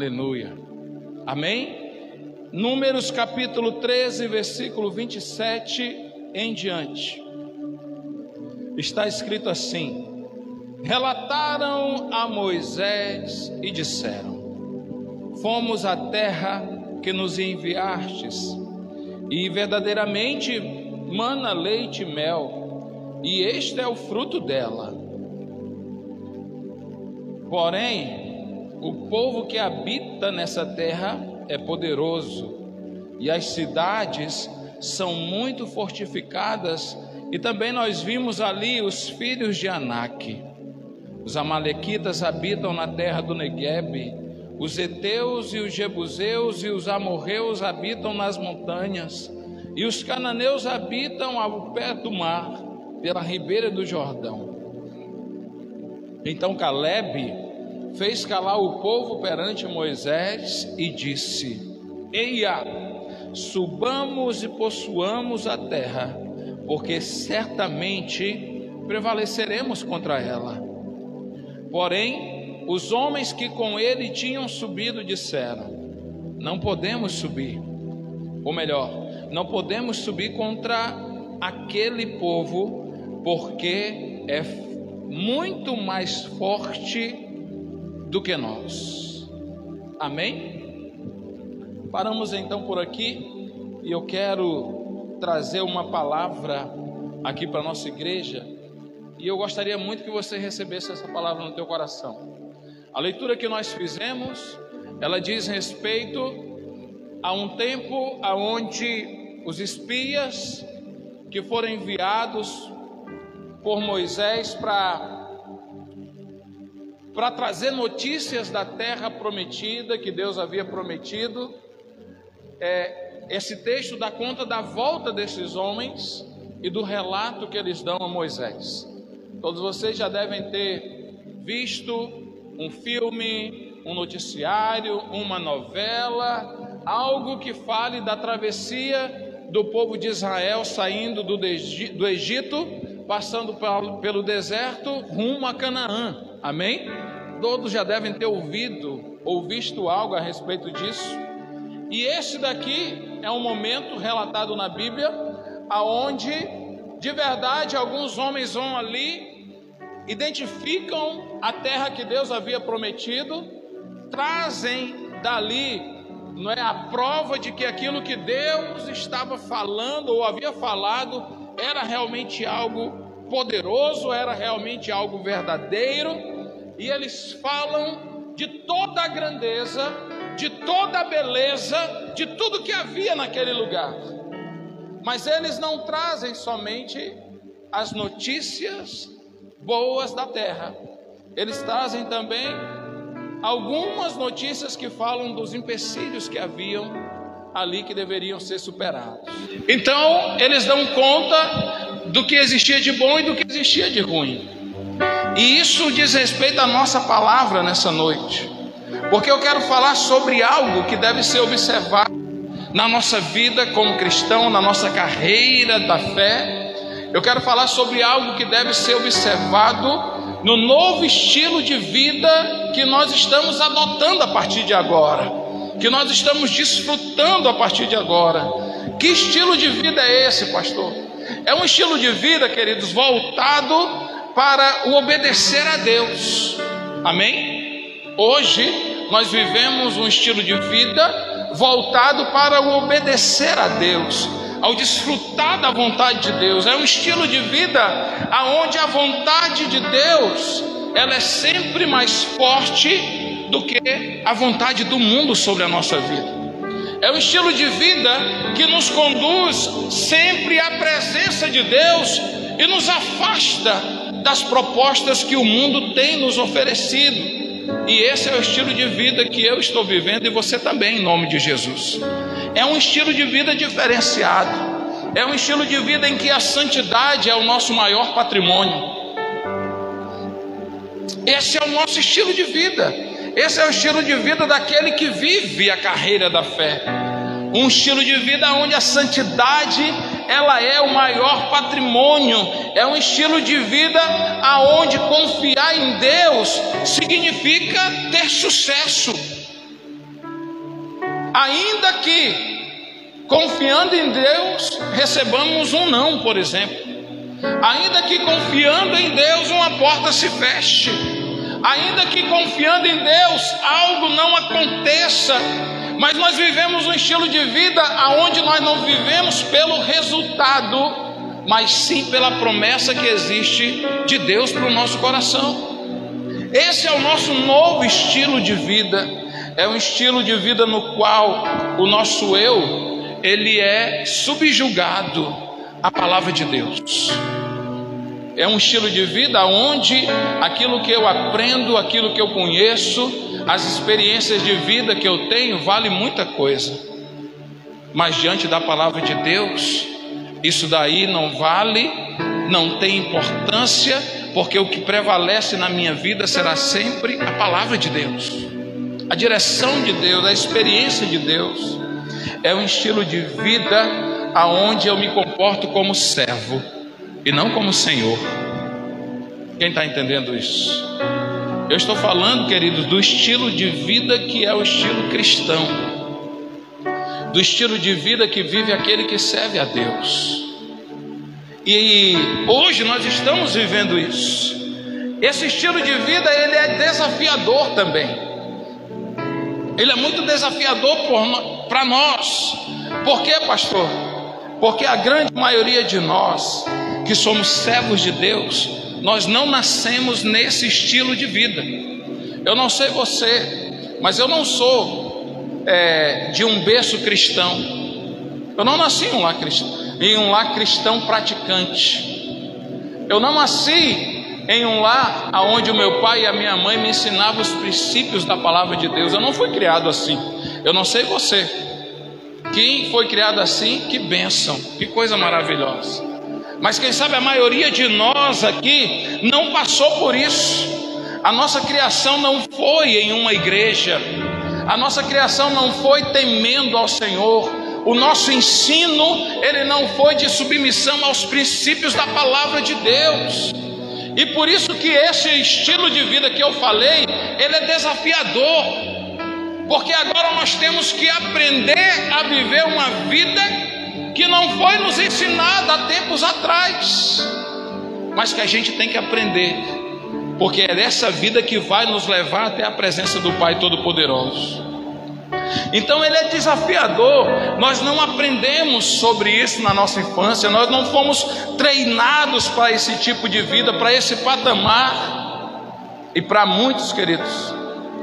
Aleluia. Amém? Números capítulo 13, versículo 27 em diante. Está escrito assim: relataram a Moisés e disseram: fomos à terra que nos enviastes, e verdadeiramente mana leite e mel, e este é o fruto dela. Porém, o povo que habita nessa terra é poderoso, e as cidades são muito fortificadas, e também nós vimos ali os filhos de Anak. Os amalequitas habitam na terra do Neguebe, os heteus e os jebuseus e os amorreus habitam nas montanhas, e os cananeus habitam ao pé do mar, pela ribeira do Jordão. Então Calebe fez calar o povo perante Moisés e disse: eia, subamos e possuamos a terra, porque certamente prevaleceremos contra ela. Porém, os homens que com ele tinham subido disseram: não podemos subir, ou melhor, não podemos subir contra aquele povo, porque é muito mais forte do que nós. Amém? Paramos então por aqui, e eu quero trazer uma palavra aqui para a nossa igreja, e eu gostaria muito que você recebesse essa palavra no teu coração. A leitura que nós fizemos, ela diz respeito a um tempo onde os espias que foram enviados por Moisés para trazer notícias da terra prometida que Deus havia prometido. Esse texto dá conta da volta desses homens e do relato que eles dão a Moisés. Todos vocês já devem ter visto um filme, um noticiário, uma novela, algo que fale da travessia do povo de Israel saindo do Egito, passando pelo deserto rumo a Canaã. Amém? Todos já devem ter ouvido ou visto algo a respeito disso. E esse daqui é um momento relatado na Bíblia, aonde de verdade alguns homens vão ali, identificam a terra que Deus havia prometido, trazem dali, não é, a prova de que aquilo que Deus estava falando ou havia falado era realmente algo poderoso, era realmente algo verdadeiro. E eles falam de toda a grandeza, de toda a beleza, de tudo que havia naquele lugar. Mas eles não trazem somente as notícias boas da terra, eles trazem também algumas notícias que falam dos empecilhos que haviam ali, que deveriam ser superados. Então eles dão conta do que existia de bom e do que existia de ruim. E isso diz respeito à nossa palavra nessa noite, porque eu quero falar sobre algo que deve ser observado na nossa vida como cristão, na nossa carreira da fé. Eu quero falar sobre algo que deve ser observado no novo estilo de vida que nós estamos adotando a partir de agora, que nós estamos desfrutando a partir de agora. Que estilo de vida é esse, pastor? É um estilo de vida, queridos, voltado para o obedecer a Deus. Amém? Hoje nós vivemos um estilo de vida voltado para o obedecer a Deus, ao desfrutar da vontade de Deus. É um estilo de vida aonde a vontade de Deus, ela é sempre mais forte do que a vontade do mundo sobre a nossa vida. É um estilo de vida que nos conduz sempre à presença de Deus e nos afasta das propostas que o mundo tem nos oferecido. E esse é o estilo de vida que eu estou vivendo, e você também, em nome de Jesus. É um estilo de vida diferenciado, é um estilo de vida em que a santidade é o nosso maior patrimônio. Esse é o nosso estilo de vida. Esse é o estilo de vida daquele que vive a carreira da fé. Um estilo de vida onde a santidade, ela é o maior patrimônio. É um estilo de vida aonde confiar em Deus significa ter sucesso. Ainda que, confiando em Deus, recebamos um não, por exemplo. Ainda que confiando em Deus, uma porta se feche. Ainda que confiando em Deus, algo não aconteça. Mas nós vivemos um estilo de vida onde nós não vivemos pelo resultado, mas sim pela promessa que existe de Deus para o nosso coração. Esse é o nosso novo estilo de vida. É um estilo de vida no qual o nosso eu, ele é subjugado à palavra de Deus. É um estilo de vida onde aquilo que eu aprendo, aquilo que eu conheço, as experiências de vida que eu tenho, vale muita coisa. Mas diante da palavra de Deus, isso daí não vale, não tem importância, porque o que prevalece na minha vida será sempre a palavra de Deus, a direção de Deus, a experiência de Deus. É um estilo de vida aonde eu me comporto como servo e não como Senhor. Quem está entendendo isso? Eu estou falando, queridos, do estilo de vida que é o estilo cristão, do estilo de vida que vive aquele que serve a Deus. E hoje nós estamos vivendo isso. Esse estilo de vida, ele é desafiador também. Ele é muito desafiador para nós. Por quê, pastor? Porque a grande maioria de nós que somos servos de Deus, nós não nascemos nesse estilo de vida. Eu não sei você, mas eu não sou de um berço cristão. Eu não nasci em um lar cristão praticante. Eu não nasci em um lar onde o meu pai e a minha mãe me ensinavam os princípios da palavra de Deus. Eu não fui criado assim. Eu não sei você. Quem foi criado assim, que bênção, que coisa maravilhosa. Mas quem sabe a maioria de nós aqui não passou por isso. A nossa criação não foi em uma igreja. A nossa criação não foi temendo ao Senhor. O nosso ensino, ele não foi de submissão aos princípios da palavra de Deus. E por isso que esse estilo de vida que eu falei, ele é desafiador. Porque agora nós temos que aprender a viver uma vida que não foi nos ensinada há tempos atrás, mas que a gente tem que aprender, porque é essa vida que vai nos levar até a presença do Pai Todo-Poderoso. Então ele é desafiador. Nós não aprendemos sobre isso na nossa infância, nós não fomos treinados para esse tipo de vida, para esse patamar. E para muitos, queridos,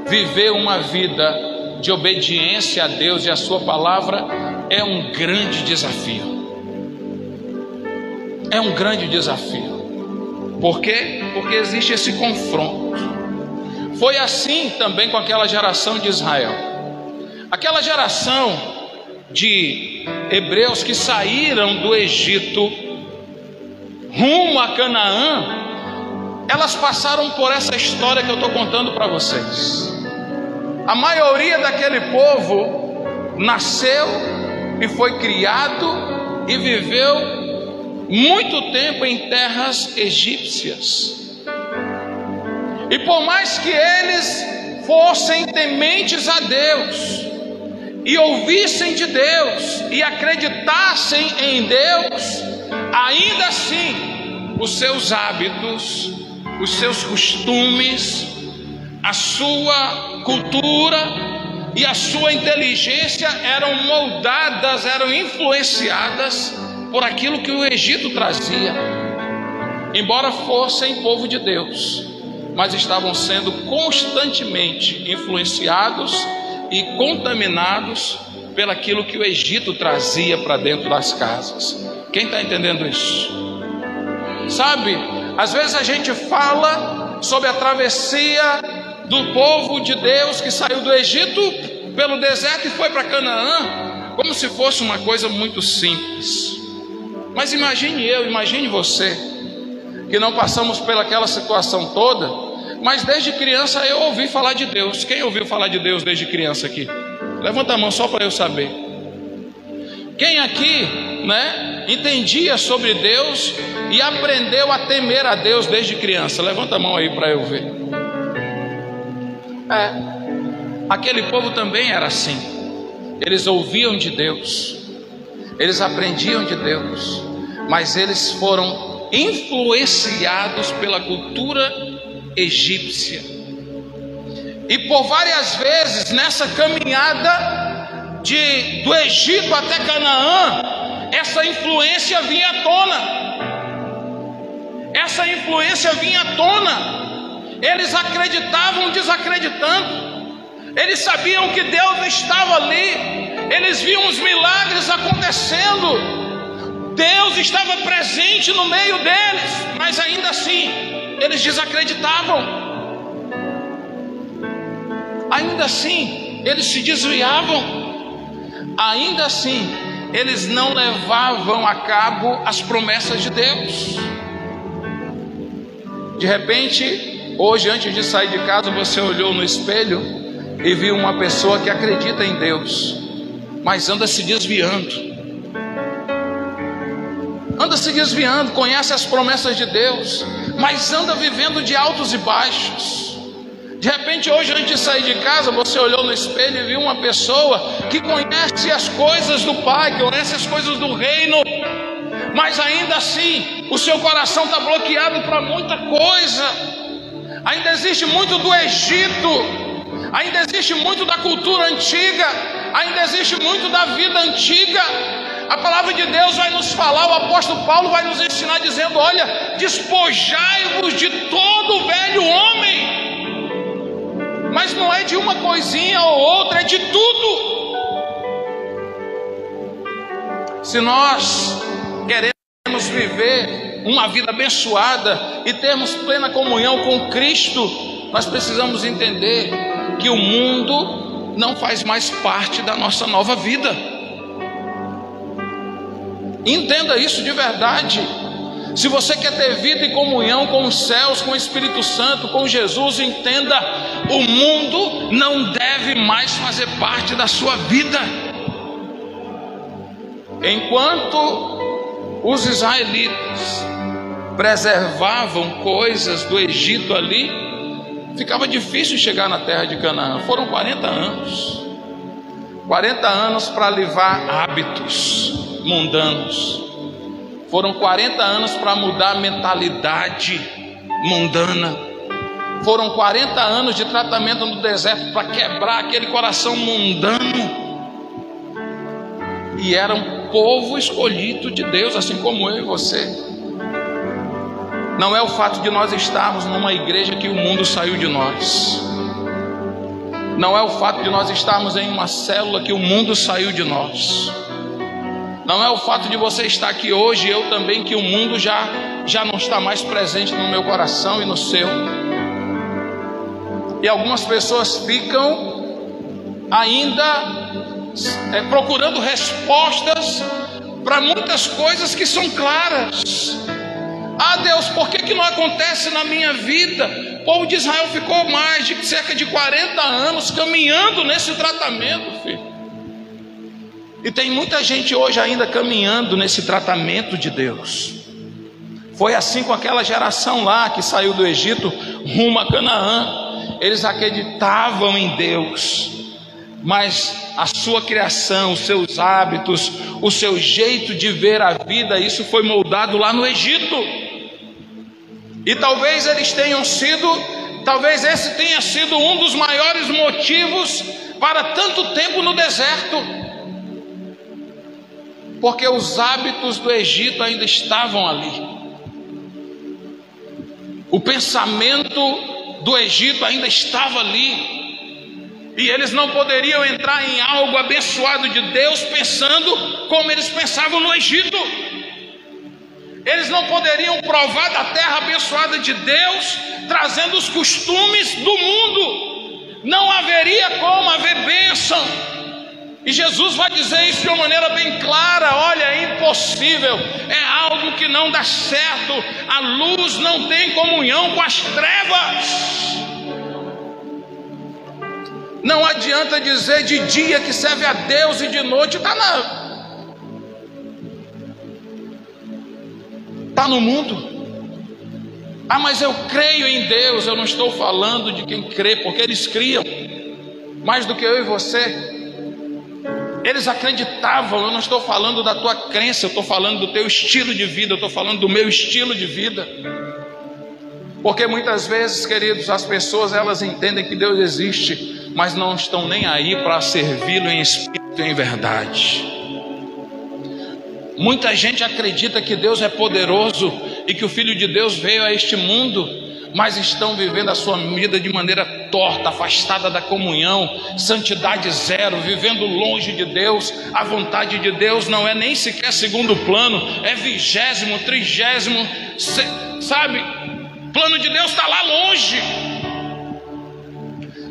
viver uma vida de obediência a Deus e a sua palavra é um grande desafio. É um grande desafio. Por quê? Porque existe esse confronto. Foi assim também com aquela geração de Israel. Aquela geração de hebreus que saíram do Egito rumo a Canaã, elas passaram por essa história que eu estou contando para vocês. A maioria daquele povo nasceu e foi criado e viveu muito tempo em terras egípcias. E por mais que eles fossem tementes a Deus, e ouvissem de Deus, e acreditassem em Deus, ainda assim, os seus hábitos, os seus costumes, a sua cultura e a sua inteligência eram moldadas, eram influenciadas por aquilo que o Egito trazia. Embora fossem povo de Deus, mas estavam sendo constantemente influenciados e contaminados pelaquilo que o Egito trazia para dentro das casas. Quem está entendendo isso? Sabe, às vezes a gente fala sobre a travessia do povo de Deus que saiu do Egito pelo deserto e foi para Canaã, como se fosse uma coisa muito simples. Mas imagine você, que não passamos pelaquela situação toda, mas desde criança eu ouvi falar de Deus. Quem ouviu falar de Deus desde criança aqui? Levanta a mão só para eu saber. Quem aqui, entendia sobre Deus e aprendeu a temer a Deus desde criança? Levanta a mão aí para eu ver. Aquele povo também era assim. eles ouviam de Deus, eles aprendiam de Deus, mas eles foram influenciados pela cultura egípcia. E por várias vezes nessa caminhada do Egito até Canaã, essa influência vinha à tona. Essa influência vinha à tona. Eles acreditavam desacreditando. Eles sabiam que Deus estava ali. Eles viam os milagres acontecendo. Deus estava presente no meio deles. Mas ainda assim, eles desacreditavam. Ainda assim, eles se desviavam. Ainda assim, eles não levavam a cabo as promessas de Deus. De repente, hoje, antes de sair de casa, você olhou no espelho e viu uma pessoa que acredita em Deus, mas anda se desviando. Anda se desviando, conhece as promessas de Deus, mas anda vivendo de altos e baixos. De repente, hoje, antes de sair de casa, você olhou no espelho e viu uma pessoa que conhece as coisas do Pai, que conhece as coisas do reino, mas ainda assim o seu coração está bloqueado para muita coisa. Ainda existe muito do Egito, ainda existe muito da cultura antiga, ainda existe muito da vida antiga. A palavra de Deus vai nos falar, o apóstolo Paulo vai nos ensinar dizendo: olha, despojai-vos de todo o velho homem. Mas não é de uma coisinha ou outra, é de tudo. Se nós queremos viver uma vida abençoada e termos plena comunhão com Cristo, nós precisamos entender que o mundo não faz mais parte da nossa nova vida. Entenda isso de verdade. Se você quer ter vida e comunhão com os céus, com o Espírito Santo, com Jesus, entenda: o mundo não deve mais fazer parte da sua vida. Enquanto os israelitas preservavam coisas do Egito ali, ficava difícil chegar na terra de Canaã. Foram 40 anos. 40 anos para livrar hábitos mundanos. Foram 40 anos para mudar a mentalidade mundana. Foram 40 anos de tratamento no deserto para quebrar aquele coração mundano. E era um povo escolhido de Deus, assim como eu e você. Não é o fato de nós estarmos numa igreja que o mundo saiu de nós. Não é o fato de nós estarmos em uma célula que o mundo saiu de nós. Não é o fato de você estar aqui hoje, eu também, que o mundo já não está mais presente no meu coração e no seu. E algumas pessoas ficam ainda procurando respostas para muitas coisas que são claras. Ah, Deus, por que não acontece na minha vida? O povo de Israel ficou mais de cerca de 40 anos caminhando nesse tratamento, filho. E tem muita gente hoje ainda caminhando nesse tratamento de Deus. Foi assim com aquela geração lá que saiu do Egito rumo a Canaã. Eles acreditavam em Deus, mas a sua criação, os seus hábitos, o seu jeito de ver a vida, isso foi moldado lá no Egito. E talvez esse tenha sido um dos maiores motivos para tanto tempo no deserto. Porque os hábitos do Egito ainda estavam ali. O pensamento do Egito ainda estava ali. E eles não poderiam entrar em algo abençoado de Deus pensando como eles pensavam no Egito. Eles não poderiam provar da terra abençoada de Deus trazendo os costumes do mundo. Não haveria como haver bênção. E Jesus vai dizer isso de uma maneira bem clara: olha, é impossível, é algo que não dá certo. A luz não tem comunhão com as trevas. Não adianta dizer de dia que serve a Deus e de noite está no mundo. Ah, mas eu creio em Deus. Eu não estou falando de quem crê, porque eles criam mais do que eu e você. Eles acreditavam. Eu não estou falando da tua crença, eu estou falando do teu estilo de vida, eu estou falando do meu estilo de vida. Porque muitas vezes, queridos, as pessoas elas entendem que Deus existe, mas não estão nem aí para servi-lo em espírito e em verdade. Muita gente acredita que Deus é poderoso e que o Filho de Deus veio a este mundo, mas estão vivendo a sua vida de maneira torta, afastada da comunhão, santidade zero, vivendo longe de Deus. A vontade de Deus não é nem sequer segundo plano, é 20º, 30º, sabe? O plano de Deus está lá longe.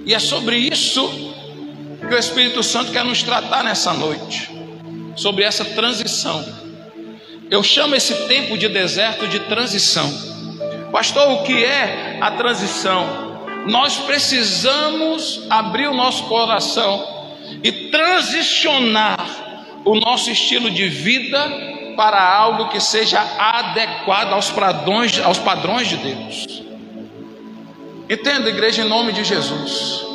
E é sobre isso que o Espírito Santo quer nos tratar nessa noite, sobre essa transição. Eu chamo esse tempo de deserto de transição. Pastor, o que é a transição? Nós precisamos abrir o nosso coração e transicionar o nosso estilo de vida para algo que seja adequado aos padrões de Deus. Entenda, igreja, em nome de Jesus.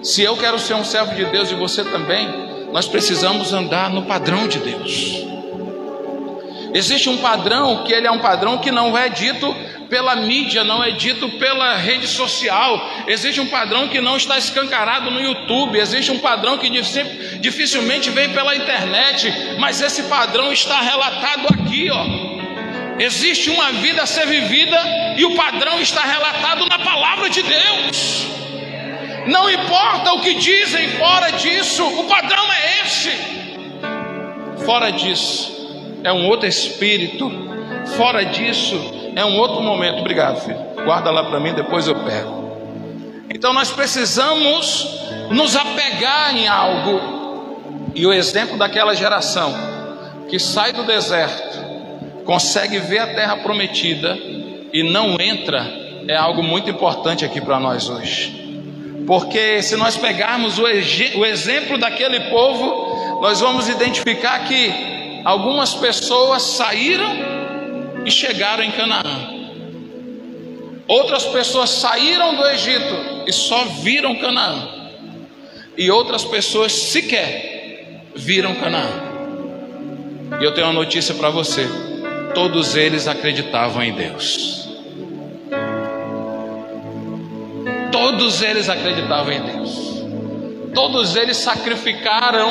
Se eu quero ser um servo de Deus e você também, nós precisamos andar no padrão de Deus. Existe um padrão que ele é um padrão que não é dito pela mídia, não é dito pela rede social. Existe um padrão que não está escancarado no YouTube. Existe um padrão que dificilmente vem pela internet, mas esse padrão está relatado aqui, ó. Existe uma vida a ser vivida e o padrão está relatado na palavra de Deus. Não importa o que dizem fora disso, o padrão é esse. Fora disso é um outro espírito. Fora disso é um outro momento. Obrigado, filho. Guarda lá para mim, depois eu pego. Então nós precisamos nos apegar em algo. E o exemplo daquela geração que sai do deserto, consegue ver a terra prometida e não entra, é algo muito importante aqui para nós hoje. Porque se nós pegarmos o exemplo daquele povo, nós vamos identificar que algumas pessoas saíram e chegaram em Canaã. Outras pessoas saíram do Egito e só viram Canaã. E outras pessoas sequer viram Canaã. E eu tenho uma notícia para você: todos eles acreditavam em Deus. Todos eles acreditavam em Deus. Todos eles sacrificaram.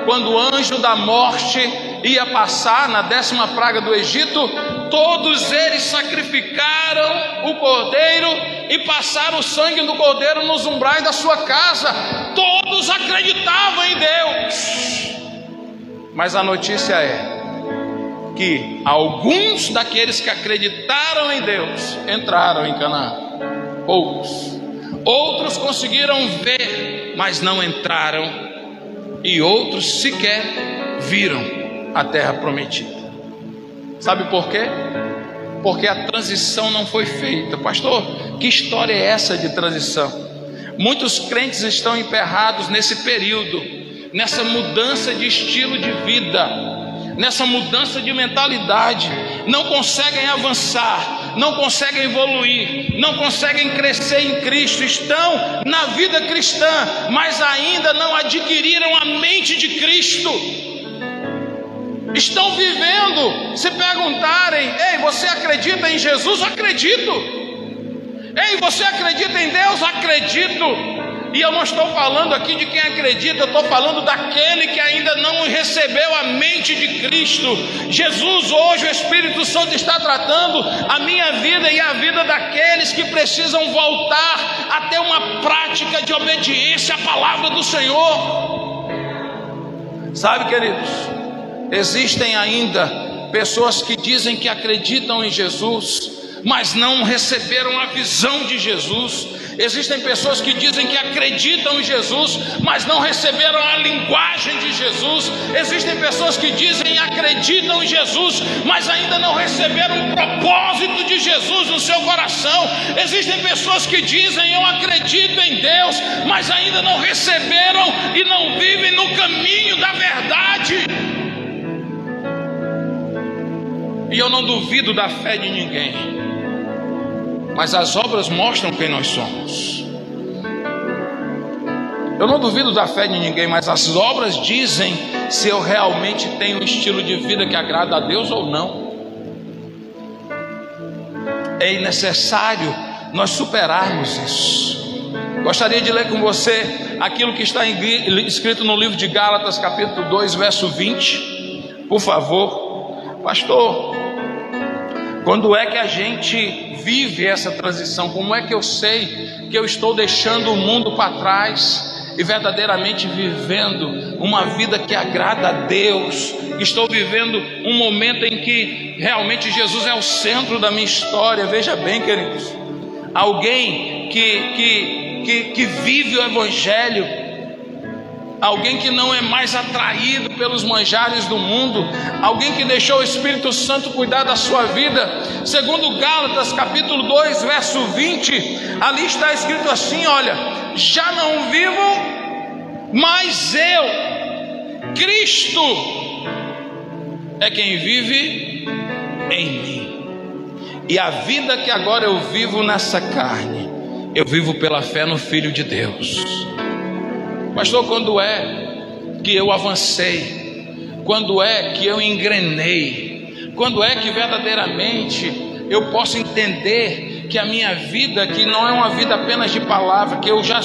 Quando o anjo da morte ia passar na 10ª praga do Egito, todos eles sacrificaram o cordeiro e passaram o sangue do cordeiro nos umbrais da sua casa. Todos acreditavam em Deus. Mas a notícia é que alguns daqueles que acreditaram em Deus entraram em Canaã. Poucos. Outros conseguiram ver, mas não entraram. E outros sequer viram a terra prometida. Sabe por quê? Porque a transição não foi feita. Pastor, que história é essa de transição? Muitos crentes estão emperrados nesse período, nessa mudança de estilo de vida, nessa mudança de mentalidade. Não conseguem avançar, não conseguem evoluir, não conseguem crescer em Cristo. Estão na vida cristã, mas ainda não adquiriram a mente de Cristo. Estão vivendo. Se perguntarem: ei, você acredita em Jesus? Acredito. Ei, você acredita em Deus? Acredito. E eu não estou falando aqui de quem acredita, eu estou falando daquele que ainda não recebeu a mente de Cristo. Jesus, hoje o Espírito Santo está tratando a minha vida e a vida daqueles que precisam voltar a ter uma prática de obediência à palavra do Senhor. Sabe, queridos, existem ainda pessoas que dizem que acreditam em Jesus, mas não receberam a visão de Jesus. Existem pessoas que dizem que acreditam em Jesus, mas não receberam a linguagem de Jesus. Existem pessoas que dizem acreditam em Jesus, mas ainda não receberam o propósito de Jesus no seu coração. Existem pessoas que dizem eu acredito em Deus, mas ainda não receberam e não vivem no caminho da verdade. E eu não duvido da fé de ninguém, mas as obras mostram quem nós somos. Eu não duvido da fé de ninguém, mas as obras dizem se eu realmente tenho um estilo de vida que agrada a Deus ou não. É necessário nós superarmos isso. Gostaria de ler com você aquilo que está escrito no livro de Gálatas, capítulo 2, verso 20. Por favor. Pastor, quando é que a gente vive essa transição? Como é que eu sei que eu estou deixando o mundo para trás e verdadeiramente vivendo uma vida que agrada a Deus? Estou vivendo um momento em que realmente Jesus é o centro da minha história. Veja bem, queridos, alguém que vive o Evangelho, alguém que não é mais atraído pelos manjares do mundo, alguém que deixou o Espírito Santo cuidar da sua vida. Segundo Gálatas capítulo 2, verso 20, ali está escrito assim: olha, já não vivo mais eu, Cristo é quem vive em mim. E a vida que agora eu vivo nessa carne, eu vivo pela fé no Filho de Deus. Pastor, quando é que eu avancei? Quando é que eu engrenei? Quando é que verdadeiramente eu posso entender que a minha vida, que não é uma vida apenas de palavra, que eu já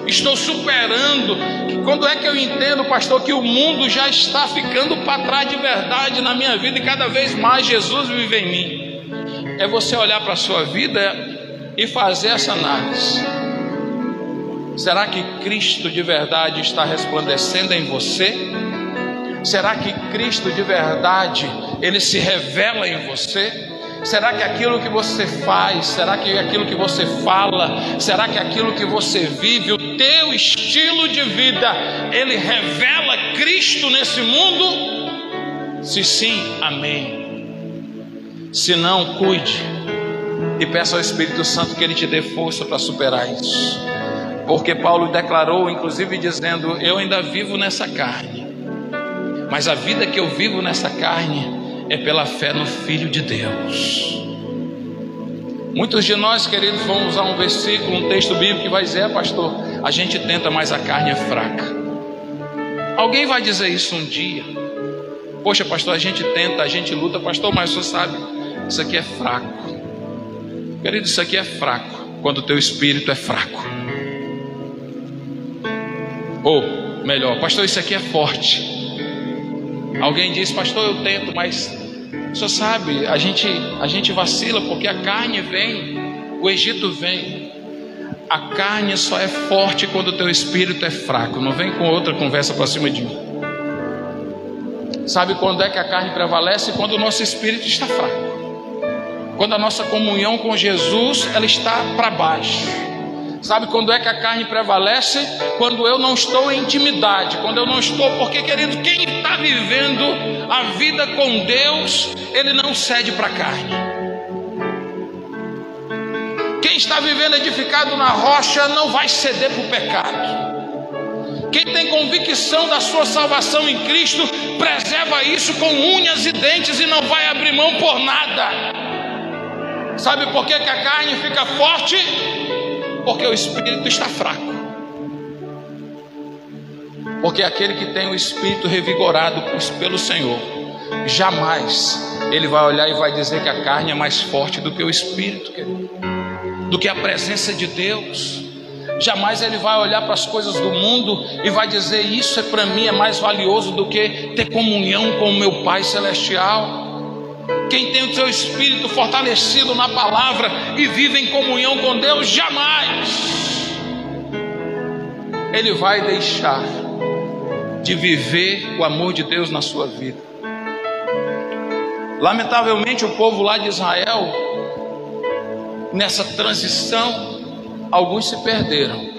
estou superando? Quando é que eu entendo, pastor, que o mundo já está ficando para trás de verdade na minha vida e cada vez mais Jesus vive em mim? É você olhar para a sua vida e fazer essa análise. Será que Cristo de verdade está resplandecendo em você? Será que Cristo de verdade, Ele se revela em você? Será que aquilo que você faz, será que aquilo que você fala, será que aquilo que você vive, o teu estilo de vida, ele revela Cristo nesse mundo? Se sim, amém. Se não, cuide e peça ao Espírito Santo que Ele te dê força para superar isso. Porque Paulo declarou, inclusive dizendo: eu ainda vivo nessa carne, mas a vida que eu vivo nessa carne é pela fé no Filho de Deus. Muitos de nós, queridos, vamos usar um versículo, um texto bíblico que vai dizer: pastor, a gente tenta, mas a carne é fraca. Alguém vai dizer isso um dia: poxa, pastor, a gente tenta, a gente luta, pastor, mas você sabe, isso aqui é fraco. Querido, isso aqui é fraco quando o teu espírito é fraco. Ou melhor, pastor, isso aqui é forte. Alguém diz: pastor, eu tento, mas o senhor sabe, a gente vacila porque a carne vem, o Egito vem. A carne só é forte quando o teu espírito é fraco. Não vem com outra conversa para cima de mim. Sabe quando é que a carne prevalece? Quando o nosso espírito está fraco, quando a nossa comunhão com Jesus ela está para baixo. Sabe quando é que a carne prevalece? Quando eu não estou em intimidade, quando eu não estou, porque, querido, quem está vivendo a vida com Deus, ele não cede para a carne. Quem está vivendo edificado na rocha não vai ceder para o pecado. Quem tem convicção da sua salvação em Cristo, preserva isso com unhas e dentes e não vai abrir mão por nada. Sabe por que a carne fica forte? Porque o espírito está fraco. Porque aquele que tem o espírito revigorado pelo Senhor, jamais ele vai olhar e vai dizer que a carne é mais forte do que o espírito, querido, do que a presença de Deus. Jamais ele vai olhar para as coisas do mundo e vai dizer: isso é para mim é mais valioso do que ter comunhão com o meu Pai Celestial. Quem tem o seu espírito fortalecido na palavra e vive em comunhão com Deus, jamais ele vai deixar de viver o amor de Deus na sua vida. Lamentavelmente, o povo lá de Israel, nessa transição, alguns se perderam.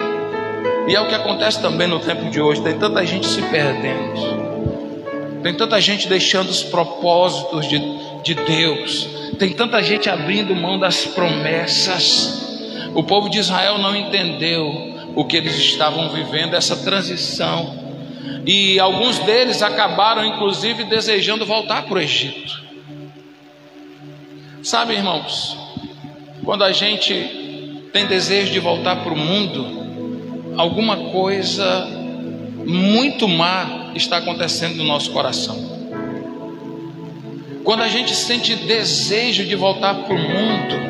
E é o que acontece também no tempo de hoje. Tem tanta gente se perdendo, tem tanta gente deixando os propósitos de Deus, tem tanta gente abrindo mão das promessas. O povo de Israel não entendeu o que eles estavam vivendo, essa transição, e alguns deles acabaram inclusive desejando voltar para o Egito. Sabe, irmãos, quando a gente tem desejo de voltar para o mundo, alguma coisa muito má está acontecendo no nosso coração. Quando a gente sente desejo de voltar para o mundo,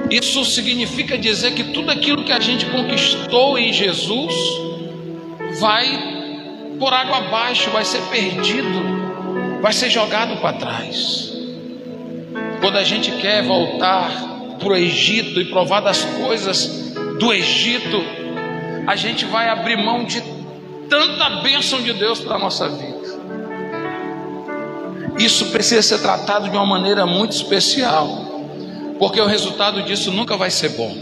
isso significa dizer que tudo aquilo que a gente conquistou em Jesus vai por água abaixo, vai ser perdido, vai ser jogado para trás. Quando a gente quer voltar para o Egito e provar das coisas do Egito, a gente vai abrir mão de tanta bênção de Deus para a nossa vida. Isso precisa ser tratado de uma maneira muito especial, porque o resultado disso nunca vai ser bom.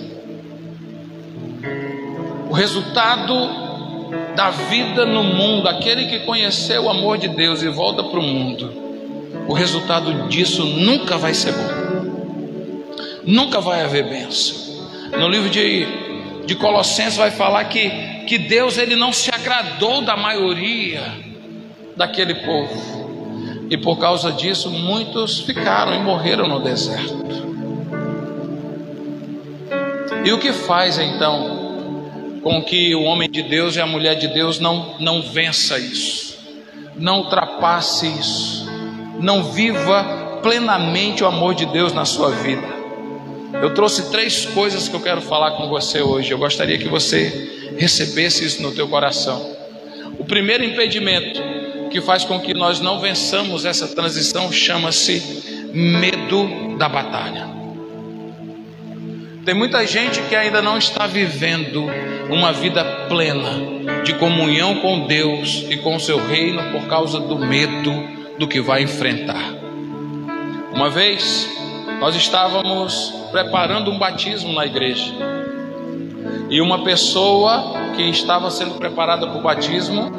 O resultado da vida no mundo, aquele que conheceu o amor de Deus e volta para o mundo, o resultado disso nunca vai ser bom, nunca vai haver bênção. No livro de Colossenses vai falar que Deus, ele não se agradou da maioria daquele povo, e por causa disso muitos ficaram e morreram no deserto. E o que faz então com que o homem de Deus e a mulher de Deus não vença isso, não ultrapasse isso, não viva plenamente o amor de Deus na sua vida? Eu trouxe 3 coisas que eu quero falar com você hoje. Eu gostaria que você recebesse isso no teu coração. O primeiro impedimento que faz com que nós não vençamos essa transição chama-se medo da batalha. Tem muita gente que ainda não está vivendo uma vida plena de comunhão com Deus e com o seu reino por causa do medo do que vai enfrentar. Uma vez nós estávamos preparando um batismo na igreja, e uma pessoa que estava sendo preparada para o batismo,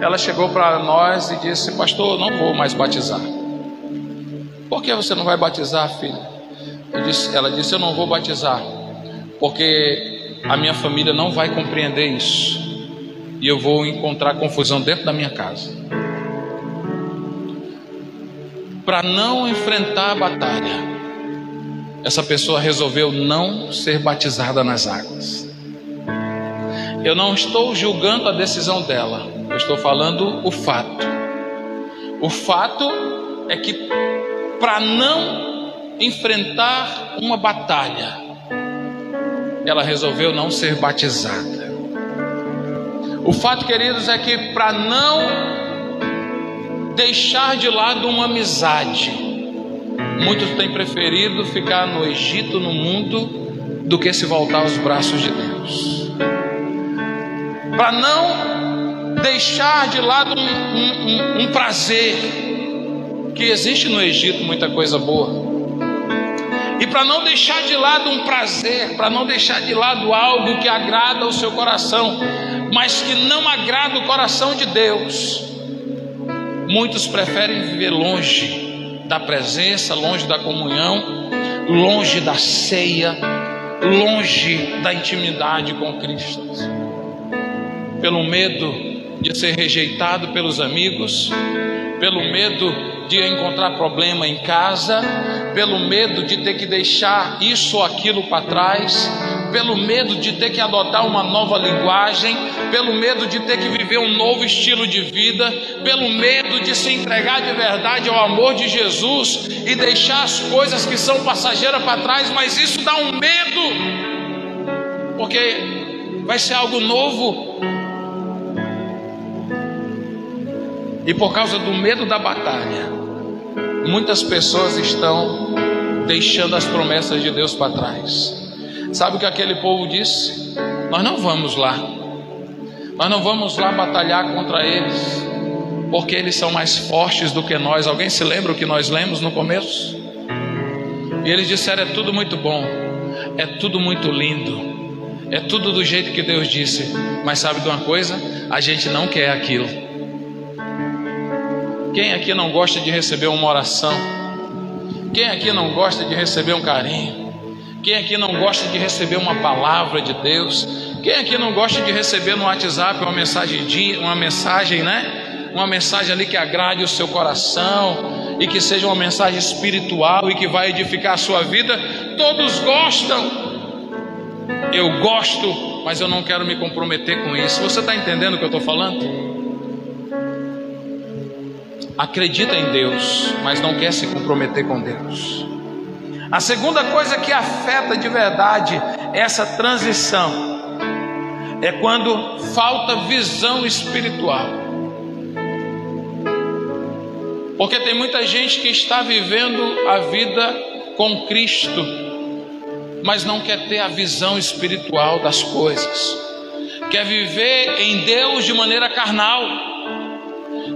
ela chegou para nós e disse: pastor, eu não vou mais batizar. Por que você não vai batizar, filha? Ela disse: eu não vou batizar porque a minha família não vai compreender isso, e eu vou encontrar confusão dentro da minha casa. Para não enfrentar a batalha, essa pessoa resolveu não ser batizada nas águas. Eu não estou julgando a decisão dela, eu estou falando o fato. O fato é que para não enfrentar uma batalha, ela resolveu não ser batizada. O fato, queridos, é que para não deixar de lado uma amizade, muitos têm preferido ficar no Egito, no mundo, do que se voltar aos braços de Deus. Para não deixar de lado um prazer, que existe no Egito muita coisa boa, e para não deixar de lado um prazer, para não deixar de lado algo que agrada o seu coração, mas que não agrada o coração de Deus, muitos preferem viver longe da presença, longe da comunhão, longe da ceia, longe da intimidade com Cristo, pelo medo de ser rejeitado pelos amigos, pelo medo de encontrar problema em casa, pelo medo de ter que deixar isso ou aquilo para trás, pelo medo de ter que adotar uma nova linguagem, pelo medo de ter que viver um novo estilo de vida, pelo medo de se entregar de verdade ao amor de Jesus e deixar as coisas que são passageiras para trás. Mas isso dá um medo, porque vai ser algo novo. E por causa do medo da batalha, muitas pessoas estão deixando as promessas de Deus para trás. Sabe o que aquele povo disse? Nós não vamos lá. Nós não vamos lá batalhar contra eles, porque eles são mais fortes do que nós. Alguém se lembra o que nós lemos no começo? E eles disseram: é tudo muito bom, é tudo muito lindo, é tudo do jeito que Deus disse. Mas sabe de uma coisa? A gente não quer aquilo. Quem aqui não gosta de receber uma oração? Quem aqui não gosta de receber um carinho? Quem aqui não gosta de receber uma palavra de Deus? Quem aqui não gosta de receber no WhatsApp uma mensagem, né? Uma mensagem ali que agrade o seu coração e que seja uma mensagem espiritual e que vai edificar a sua vida? Todos gostam. Eu gosto, mas eu não quero me comprometer com isso. Você está entendendo o que eu estou falando? Acredita em Deus, mas não quer se comprometer com Deus. A segunda coisa que afeta de verdade essa transição é quando falta visão espiritual. Porque tem muita gente que está vivendo a vida com Cristo, mas não quer ter a visão espiritual das coisas. Quer viver em Deus de maneira carnal,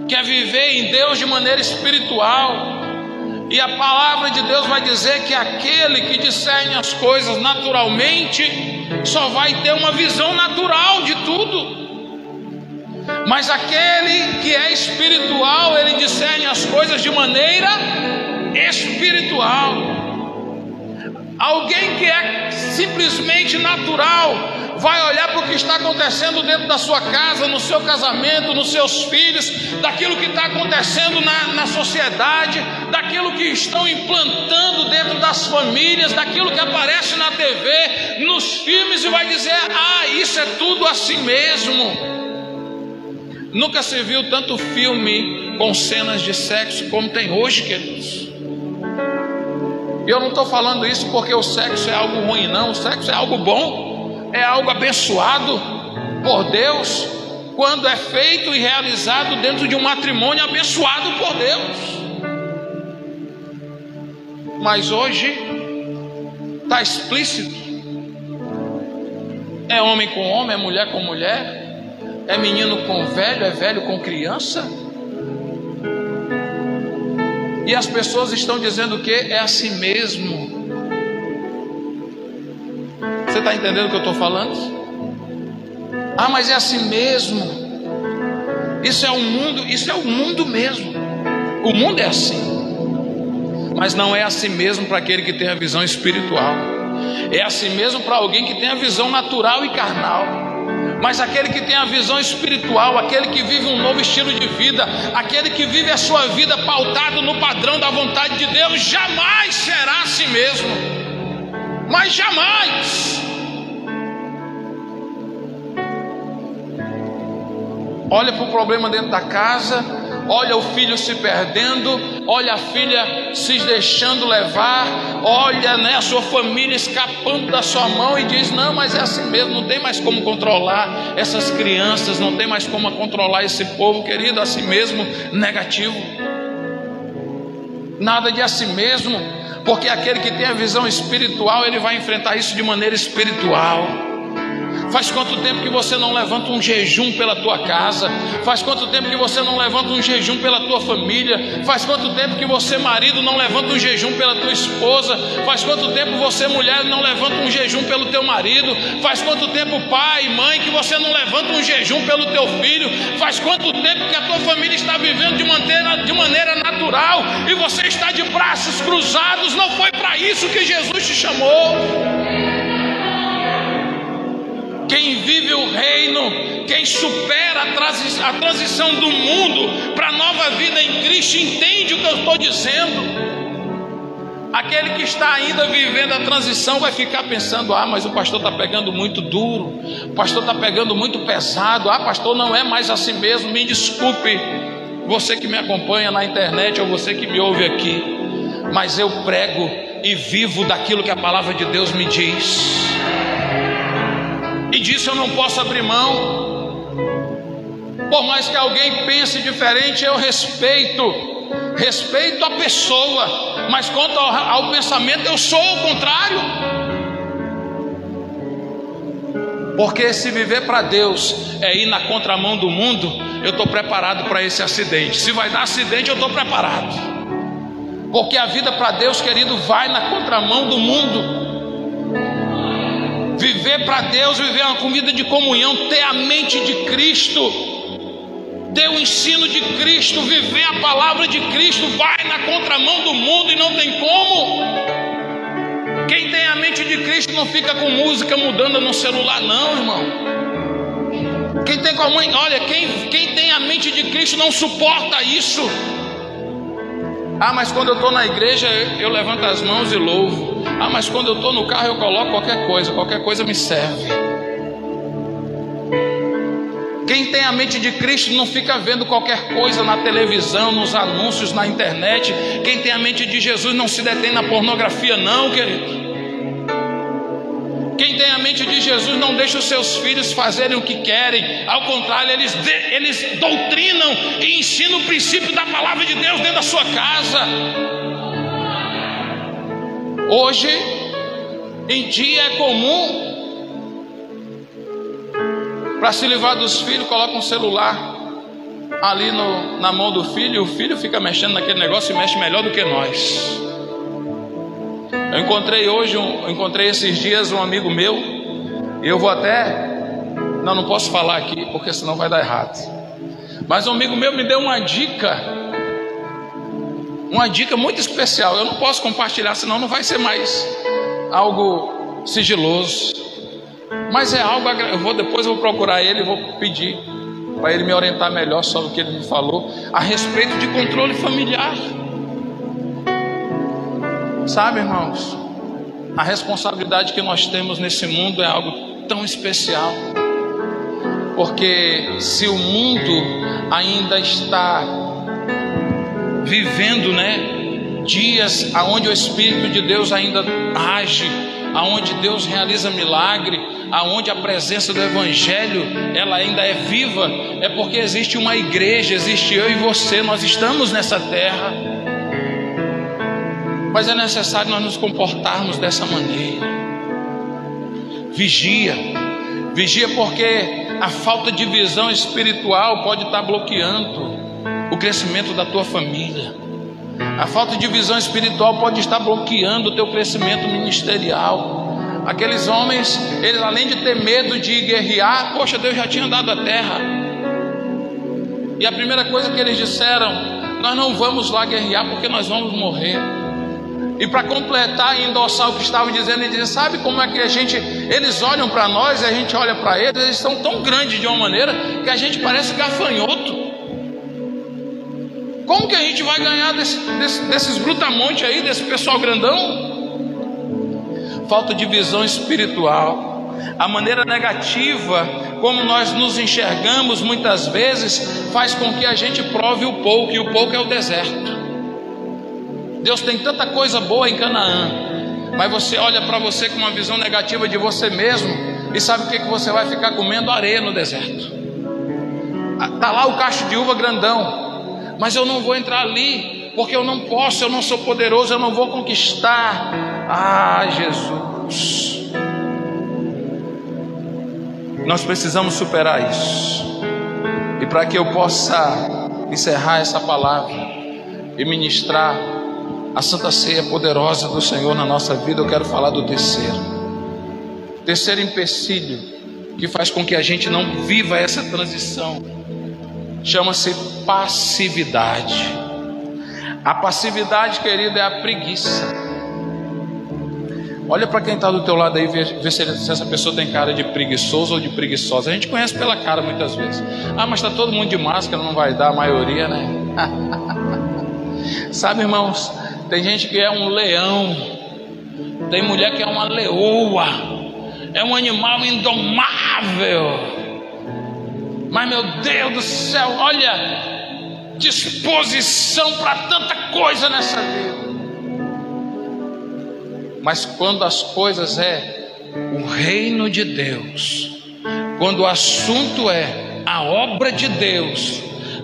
quer viver em Deus de maneira espiritual. E a palavra de Deus vai dizer que aquele que discerne as coisas naturalmente só vai ter uma visão natural de tudo. Mas aquele que é espiritual, ele discerne as coisas de maneira espiritual. Alguém que é simplesmente natural vai olhar para o que está acontecendo dentro da sua casa, no seu casamento, nos seus filhos, daquilo que está acontecendo na sociedade, daquilo que estão implantando dentro das famílias, daquilo que aparece na TV, nos filmes, e vai dizer: ah, isso é tudo assim mesmo. Nunca se viu tanto filme com cenas de sexo como tem hoje, queridos. E eu não estou falando isso porque o sexo é algo ruim, não. O sexo é algo bom, é algo abençoado por Deus, quando é feito e realizado dentro de um matrimônio abençoado por Deus. Mas hoje está explícito. É homem com homem, é mulher com mulher, é menino com velho, é velho com criança. E as pessoas estão dizendo que é assim mesmo. Você está entendendo o que eu estou falando? Ah, mas é assim mesmo. Isso é o mundo mesmo. O mundo é assim. Mas não é assim mesmo para aquele que tem a visão espiritual. É assim mesmo para alguém que tem a visão natural e carnal. Mas aquele que tem a visão espiritual, aquele que vive um novo estilo de vida, aquele que vive a sua vida pautado no padrão da vontade de Deus, jamais será assim mesmo. Mas jamais. Olha para o problema dentro da casa, olha o filho se perdendo, olha a filha se deixando levar, olha, né, a sua família escapando da sua mão e diz: não, mas é assim mesmo, não tem mais como controlar essas crianças, não tem mais como controlar esse povo, querido. Assim mesmo, negativo. Nada de assim mesmo, porque aquele que tem a visão espiritual, ele vai enfrentar isso de maneira espiritual. Faz quanto tempo que você não levanta um jejum pela tua casa? Faz quanto tempo que você não levanta um jejum pela tua família? Faz quanto tempo que você, marido, não levanta um jejum pela tua esposa? Faz quanto tempo você, mulher, não levanta um jejum pelo teu marido? Faz quanto tempo, pai e mãe, que você não levanta um jejum pelo teu filho? Faz quanto tempo que a tua família está vivendo de maneira natural e você está de braços cruzados? Não foi para isso que Jesus te chamou. Quem vive o reino, quem supera a transição do mundo para a nova vida em Cristo, entende o que eu estou dizendo. Aquele que está ainda vivendo a transição vai ficar pensando: ah, mas o pastor está pegando muito duro, o pastor está pegando muito pesado, ah, pastor, não é mais assim mesmo. Me desculpe, você que me acompanha na internet ou você que me ouve aqui, mas eu prego e vivo daquilo que a palavra de Deus me diz. E disso eu não posso abrir mão. Por mais que alguém pense diferente, eu respeito a pessoa, mas quanto ao pensamento, eu sou o contrário. Porque se viver para Deus é ir na contramão do mundo, eu estou preparado para esse acidente. Se vai dar acidente, eu estou preparado. Porque a vida para Deus, querido, vai na contramão do mundo. Viver para Deus, viver uma comida de comunhão, ter a mente de Cristo, ter o ensino de Cristo, viver a palavra de Cristo, vai na contramão do mundo e não tem como. Quem tem a mente de Cristo não fica com música mudando no celular, não, irmão. Quem tem com a mãe, olha, quem tem a mente de Cristo não suporta isso. Ah, mas quando eu estou na igreja eu levanto as mãos e louvo. Ah, mas quando eu estou no carro eu coloco qualquer coisa me serve. a mente de Cristo não fica vendo qualquer coisa na televisão, nos anúncios, na internet. Quem tem a mente de Jesus não se detém na pornografia, não, querido. Quem tem a mente de Jesus não deixa os seus filhos fazerem o que querem. Ao contrário, eles doutrinam e ensinam o princípio da palavra de Deus dentro da sua casa. Hoje em dia é comum, para se livrar dos filhos, coloca um celular ali na mão do filho, e o filho fica mexendo naquele negócio e mexe melhor do que nós. Eu encontrei esses dias um amigo meu, e eu vou até, não posso falar aqui, porque senão vai dar errado. Mas um amigo meu me deu uma dica muito especial. Eu não posso compartilhar, senão não vai ser mais algo sigiloso. Mas é algo, depois eu vou procurar ele e vou pedir para ele me orientar melhor sobre o que ele me falou a respeito de controle familiar. Sabe, irmãos, a responsabilidade que nós temos nesse mundo é algo tão especial, porque se o mundo ainda está vivendo, dias aonde o Espírito de Deus ainda age, aonde Deus realiza milagre, aonde a presença do Evangelho ela ainda é viva, é porque existe uma igreja, existe eu e você, nós estamos nessa terra. Mas é necessário nós nos comportarmos dessa maneira. Vigia porque a falta de visão espiritual pode estar bloqueando o crescimento da tua família. A falta de visão espiritual pode estar bloqueando o teu crescimento ministerial. Aqueles homens, eles além de ter medo de guerrear, poxa, Deus já tinha dado a terra. E a primeira coisa que eles disseram: nós não vamos lá guerrear porque nós vamos morrer. E para completar e endossar o que estava dizendo, ele dizia: sabe como é que eles olham para nós e a gente olha para eles são tão grandes de uma maneira que a gente parece gafanhoto. Como que a gente vai ganhar desses brutamontes aí, desse pessoal grandão? Falta de visão espiritual. A maneira negativa como nós nos enxergamos muitas vezes faz com que a gente prove o pouco, e o pouco é o deserto. Deus tem tanta coisa boa em Canaã, mas você olha para você com uma visão negativa de você mesmo, e sabe o que você vai ficar comendo? Areia no deserto. Está lá o cacho de uva grandão, mas eu não vou entrar ali, porque eu não posso, eu não sou poderoso, eu não vou conquistar. Ah, Jesus, nós precisamos superar isso. E para que eu possa encerrar essa palavra e ministrar a Santa Ceia poderosa do Senhor na nossa vida, eu quero falar do terceiro empecilho que faz com que a gente não viva essa transição. Chama-se passividade. A passividade, querido, é a preguiça. Olha para quem está do teu lado aí, vê se essa pessoa tem cara de preguiçoso ou de preguiçosa. A gente conhece pela cara muitas vezes. Ah, mas está todo mundo de máscara, não vai dar, a maioria, né? Sabe, irmãos, tem gente que é um leão, tem mulher que é uma leoa, é um animal indomável. Mas meu Deus do céu, olha, disposição para tanta coisa nessa vida. Mas quando as coisas é o reino de Deus, quando o assunto é a obra de Deus,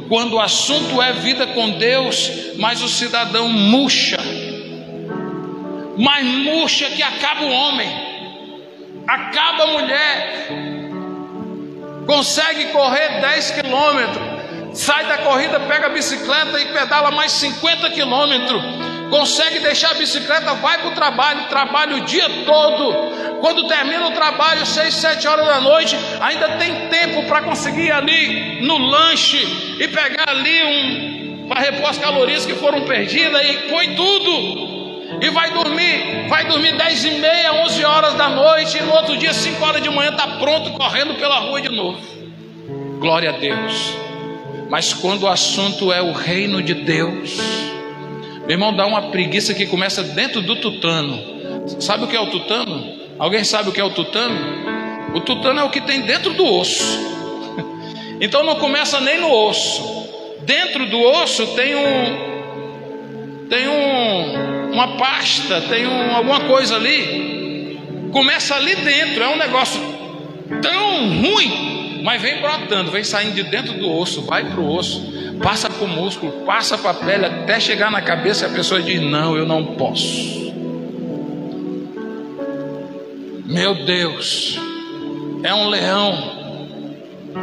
quando o assunto é vida com Deus, mas o cidadão murcha, mais murcha que acaba o homem, acaba a mulher, consegue correr 10 quilômetros, sai da corrida, pega a bicicleta e pedala mais 50 quilômetros, consegue deixar a bicicleta, vai para o trabalho o dia todo. Quando termina o trabalho, 6, 7 horas da noite, ainda tem tempo para conseguir ir ali no lanche e pegar ali para repor as calorias que foram perdidas, e põe tudo e vai dormir 10h30, 11 horas da noite, e no outro dia 5 horas de manhã está pronto, correndo pela rua de novo. Glória a Deus. Mas quando o assunto é o reino de Deus, meu irmão, dá uma preguiça que começa dentro do tutano. Sabe o que é o tutano? Alguém sabe o que é o tutano? O tutano é o que tem dentro do osso. Então não começa nem no osso. Dentro do osso tem uma pasta, tem alguma coisa ali. Começa ali dentro, é um negócio tão ruim, mas vem brotando, vem saindo de dentro do osso, vai para o osso, passa para o músculo, passa para a pele, até chegar na cabeça e a pessoa diz: não, eu não posso. Meu Deus, é um leão,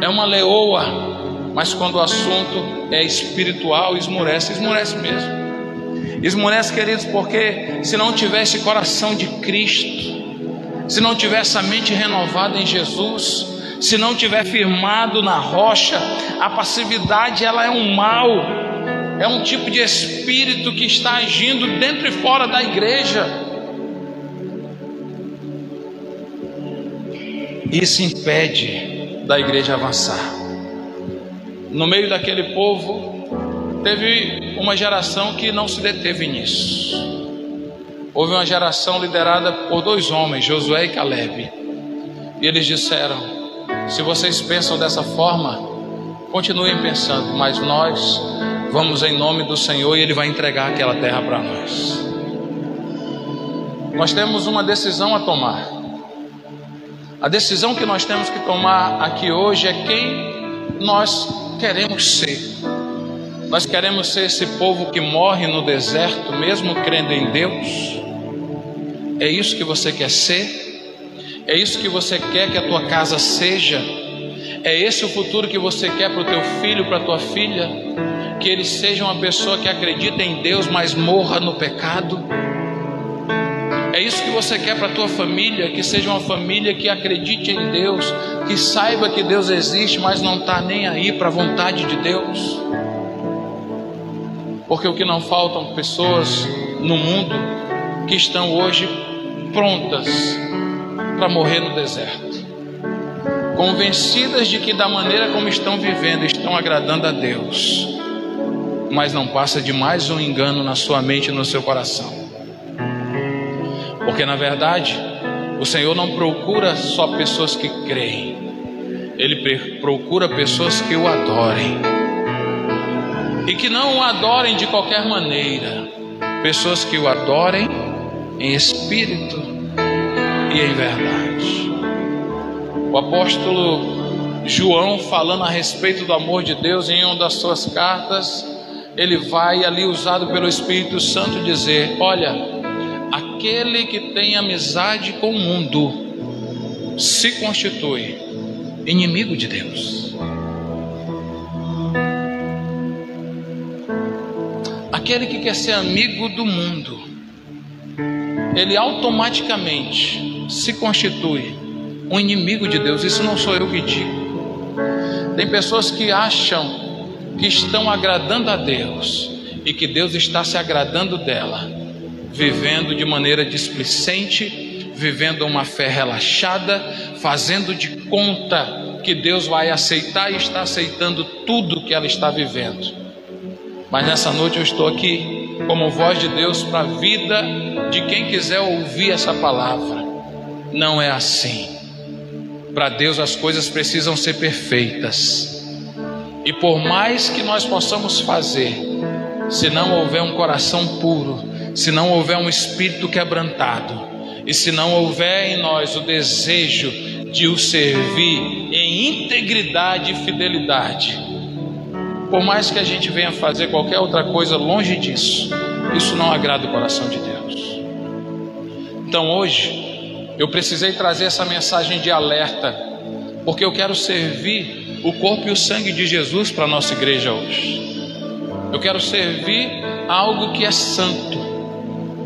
é uma leoa, mas quando o assunto é espiritual, esmurece mesmo. Esmurece, queridos, porque se não tiver esse coração de Cristo, se não tiver essa mente renovada em Jesus, se não tiver firmado na rocha, a passividade, ela é um mal, é um tipo de espírito que está agindo dentro e fora da igreja. Isso impede da igreja avançar. No meio daquele povo, teve uma geração que não se deteve nisso. Houve uma geração liderada por 2 homens, Josué e Calebe. E eles disseram: se vocês pensam dessa forma, continuem pensando, mas nós vamos em nome do Senhor e Ele vai entregar aquela terra para nós. Nós temos uma decisão a tomar. A decisão que nós temos que tomar aqui hoje é quem nós queremos ser. Nós queremos ser esse povo que morre no deserto, mesmo crendo em Deus? É isso que você quer ser? É isso que você quer que a tua casa seja? É esse o futuro que você quer para o teu filho, para a tua filha? Que ele seja uma pessoa que acredita em Deus, mas morra no pecado? É isso que você quer para a tua família? Que seja uma família que acredite em Deus, que saiba que Deus existe, mas não está nem aí para a vontade de Deus? Porque o que não faltam pessoas no mundo que estão hoje prontas para morrer no deserto, convencidas de que da maneira como estão vivendo, estão agradando a Deus, mas não passa de mais um engano na sua mente e no seu coração. Porque na verdade, o Senhor não procura só pessoas que creem, Ele procura pessoas que o adorem. E que não o adorem de qualquer maneira, pessoas que o adorem em espírito e em verdade. O apóstolo João, falando a respeito do amor de Deus em uma das suas cartas, ele vai ali, usado pelo Espírito Santo, dizer: olha, aquele que tem amizade com o mundo se constitui inimigo de Deus. Aquele que quer ser amigo do mundo, ele automaticamente se constitui um inimigo de Deus. Isso não sou eu que digo. Tem pessoas que acham que estão agradando a Deus e que Deus está se agradando dela, vivendo de maneira displicente, vivendo uma fé relaxada, fazendo de conta que Deus vai aceitar e está aceitando tudo que ela está vivendo. Mas nessa noite eu estou aqui como voz de Deus para a vida de quem quiser ouvir essa palavra. Não é assim. Para Deus as coisas precisam ser perfeitas. E por mais que nós possamos fazer, se não houver um coração puro, se não houver um espírito quebrantado, e se não houver em nós o desejo de o servir em integridade e fidelidade, por mais que a gente venha fazer qualquer outra coisa longe disso, isso não agrada o coração de Deus. Então hoje eu precisei trazer essa mensagem de alerta, porque eu quero servir o corpo e o sangue de Jesus para a nossa igreja hoje. Eu quero servir algo que é santo,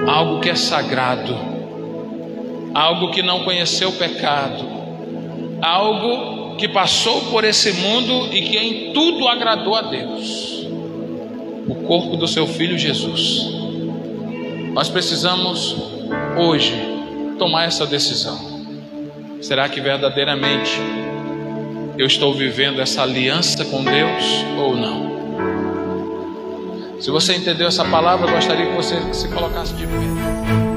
algo que é sagrado, algo que não conheceu pecado, algo que passou por esse mundo e que em tudo agradou a Deus. O corpo do seu Filho Jesus. Nós precisamos hoje tomar essa decisão. Será que verdadeiramente eu estou vivendo essa aliança com Deus ou não? Se você entendeu essa palavra, eu gostaria que você se colocasse de pé.